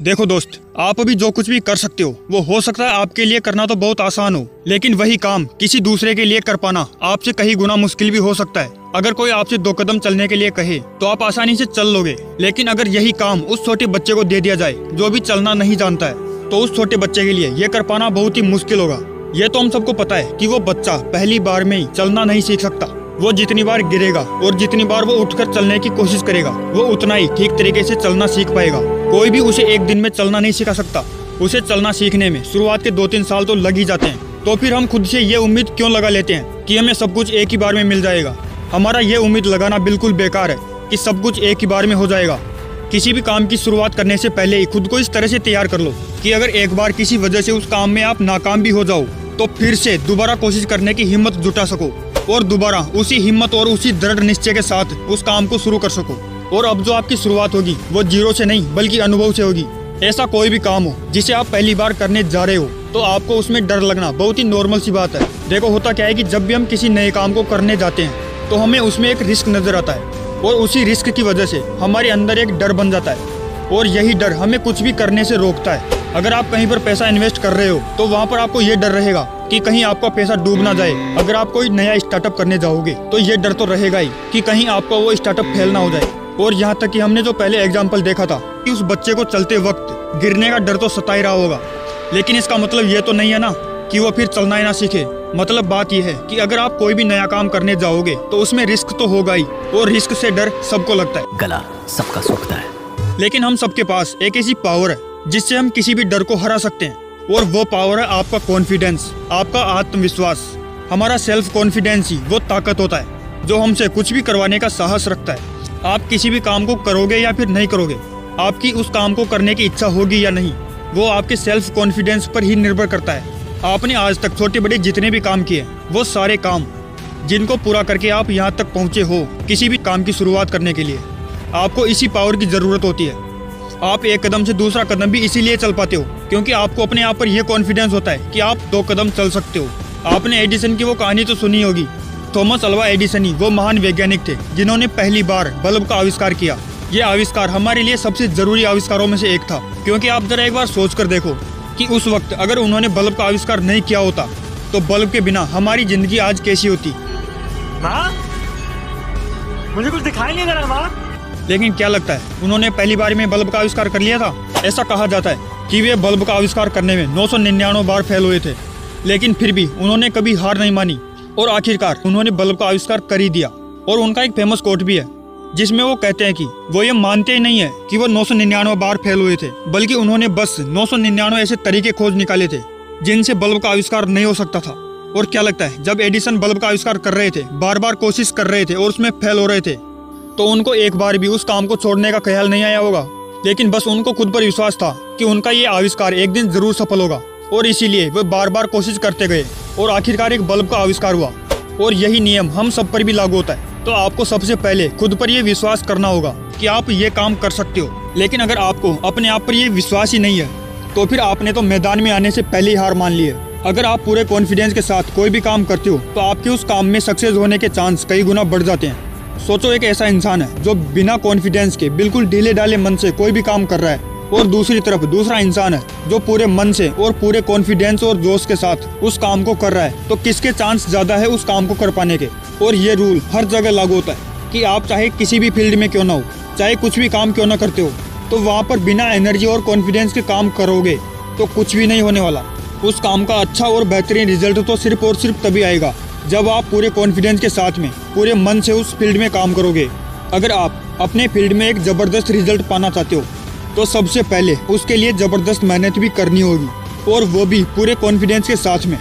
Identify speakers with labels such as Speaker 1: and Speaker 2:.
Speaker 1: देखो दोस्त, आप अभी जो कुछ भी कर सकते हो वो हो सकता है आपके लिए करना तो बहुत आसान हो, लेकिन वही काम किसी दूसरे के लिए कर पाना आपसे कहीं गुना मुश्किल भी हो सकता है। अगर कोई आपसे 2 कदम चलने के लिए कहे तो आप आसानी से चल लोगे, लेकिन अगर यही काम उस छोटे बच्चे को दे दिया जाए जो भी चलना नहीं जानता है, तो उस छोटे बच्चे के लिए ये कर पाना बहुत ही मुश्किल होगा। ये तो हम सबको पता है कि वो बच्चा पहली बार में ही चलना नहीं सीख सकता। वो जितनी बार गिरेगा और जितनी बार वो उठकर चलने की कोशिश करेगा, वो उतना ही ठीक तरीके से चलना सीख पाएगा। कोई भी उसे एक दिन में चलना नहीं सिखा सकता। उसे चलना सीखने में शुरुआत के 2-3 साल तो लग ही जाते हैं। तो फिर हम खुद से ये उम्मीद क्यों लगा लेते हैं कि हमें सब कुछ एक ही बार में मिल जाएगा। हमारा ये उम्मीद लगाना बिल्कुल बेकार है कि सब कुछ एक ही बार में हो जाएगा। किसी भी काम की शुरुआत करने से पहले ही खुद को इस तरह से तैयार कर लो कि अगर एक बार किसी वजह से उस काम में आप नाकाम भी हो जाओ तो फिर से दोबारा कोशिश करने की हिम्मत जुटा सको और दोबारा उसी हिम्मत और उसी दृढ़ निश्चय के साथ उस काम को शुरू कर सको। और अब जो आपकी शुरुआत होगी वो 0 से नहीं बल्कि अनुभव से होगी। ऐसा कोई भी काम हो जिसे आप पहली बार करने जा रहे हो तो आपको उसमें डर लगना बहुत ही नॉर्मल सी बात है। देखो, होता क्या है कि जब भी हम किसी नए काम को करने जाते हैं तो हमें उसमें एक रिस्क नजर आता है और उसी रिस्क की वजह से हमारे अंदर एक डर बन जाता है और यही डर हमें कुछ भी करने से रोकता है। अगर आप कहीं पर पैसा इन्वेस्ट कर रहे हो तो वहाँ पर आपको ये डर रहेगा कि कहीं आपका पैसा डूब ना जाए। अगर आप कोई नया स्टार्टअप करने जाओगे तो ये डर तो रहेगा ही कि कहीं आपका वो स्टार्टअप फेल ना हो जाए। और यहाँ तक कि हमने जो पहले एग्जाम्पल देखा था कि उस बच्चे को चलते वक्त गिरने का डर तो सता ही रहा होगा, लेकिन इसका मतलब ये तो नहीं है ना कि वो फिर चलना ही ना सीखे। मतलब बात यह है कि अगर आप कोई भी नया काम करने जाओगे तो उसमें रिस्क तो होगा ही, और रिस्क से डर सबको लगता है।
Speaker 2: गला सबका सूखता है,
Speaker 1: लेकिन हम सबके पास एक ऐसी पावर है जिससे हम किसी भी डर को हरा सकते हैं, और वो पावर है आपका कॉन्फिडेंस, आपका आत्मविश्वास। हमारा सेल्फ कॉन्फिडेंस ही वो ताकत होता है जो हमसे कुछ भी करवाने का साहस रखता है। आप किसी भी काम को करोगे या फिर नहीं करोगे, आपकी उस काम को करने की इच्छा होगी या नहीं, वो आपके सेल्फ कॉन्फिडेंस पर ही निर्भर करता है। आपने आज तक छोटे बड़े जितने भी काम किए, वो सारे काम जिनको पूरा करके आप यहाँ तक पहुँचे हो, किसी भी काम की शुरुआत करने के लिए आपको इसी पावर की ज़रूरत होती है। आप एक कदम से दूसरा कदम भी इसीलिए चल पाते हो क्योंकि आपको अपने आप पर यह कॉन्फिडेंस होता है कि आप 2 कदम चल सकते हो। आपने एडिसन की वो कहानी तो सुनी होगी। थॉमस अल्वा एडिसन ही वो महान वैज्ञानिक थे जिन्होंने पहली बार बल्ब का आविष्कार किया। ये आविष्कार हमारे लिए सबसे जरूरी आविष्कारों में से एक था, क्योंकि आप जरा एक बार सोच कर देखो कि उस वक्त अगर उन्होंने बल्ब का आविष्कार नहीं किया होता तो बल्ब के बिना हमारी जिंदगी आज कैसी होती।
Speaker 3: माँ, मुझे कुछ दिखाई नहीं दे रहा माँ।
Speaker 1: लेकिन क्या लगता है उन्होंने पहली बार में बल्ब का आविष्कार कर लिया था? ऐसा कहा जाता है कि वे बल्ब का आविष्कार करने में 999 बार फेल हुए थे, लेकिन फिर भी उन्होंने कभी हार नहीं मानी और आखिरकार उन्होंने बल्ब का आविष्कार कर ही दिया। और उनका एक फेमस कोट भी है जिसमें वो कहते हैं कि वो ये मानते ही नहीं है कि वो 999 बार फेल हुए थे, बल्कि उन्होंने बस 999 ऐसे तरीके खोज निकाले थे जिनसे बल्ब का आविष्कार नहीं हो सकता था। और क्या लगता है जब एडिसन बल्ब का आविष्कार कर रहे थे, बार बार कोशिश कर रहे थे और उसमें फेल हो रहे थे, तो उनको एक बार भी उस काम को छोड़ने का ख्याल नहीं आया होगा, लेकिन बस उनको खुद पर विश्वास था कि उनका ये आविष्कार एक दिन जरूर सफल होगा। और इसीलिए वे बार बार कोशिश करते गए और आखिरकार एक बल्ब का आविष्कार हुआ। और यही नियम हम सब पर भी लागू होता है। तो आपको सबसे पहले खुद पर यह विश्वास करना होगा कि आप ये काम कर सकते हो। लेकिन अगर आपको अपने आप पर यह विश्वास ही नहीं है तो फिर आपने तो मैदान में आने से पहले ही हार मान ली है। अगर आप पूरे कॉन्फिडेंस के साथ कोई भी काम करते हो तो आपके उस काम में सक्सेस होने के चांस कई गुना बढ़ जाते हैं। सोचो, एक ऐसा इंसान है जो बिना कॉन्फिडेंस के बिल्कुल ढीले ढाले मन से कोई भी काम कर रहा है, और दूसरी तरफ दूसरा इंसान है जो पूरे मन से और पूरे कॉन्फिडेंस और जोश के साथ उस काम को कर रहा है। तो किसके चांस ज्यादा है उस काम को कर पाने के? और ये रूल हर जगह लागू होता है कि आप चाहे किसी भी फील्ड में क्यों ना हो, चाहे कुछ भी काम क्यों ना करते हो, तो वहाँ पर बिना एनर्जी और कॉन्फिडेंस के काम करोगे तो कुछ भी नहीं होने वाला। उस काम का अच्छा और बेहतरीन रिजल्ट तो सिर्फ और सिर्फ तभी आएगा जब आप पूरे कॉन्फिडेंस के साथ में पूरे मन से उस फील्ड में काम करोगे। अगर आप अपने फील्ड में एक जबरदस्त रिजल्ट पाना चाहते हो तो सबसे पहले उसके लिए जबरदस्त मेहनत भी करनी होगी, और वो भी पूरे कॉन्फिडेंस के साथ में।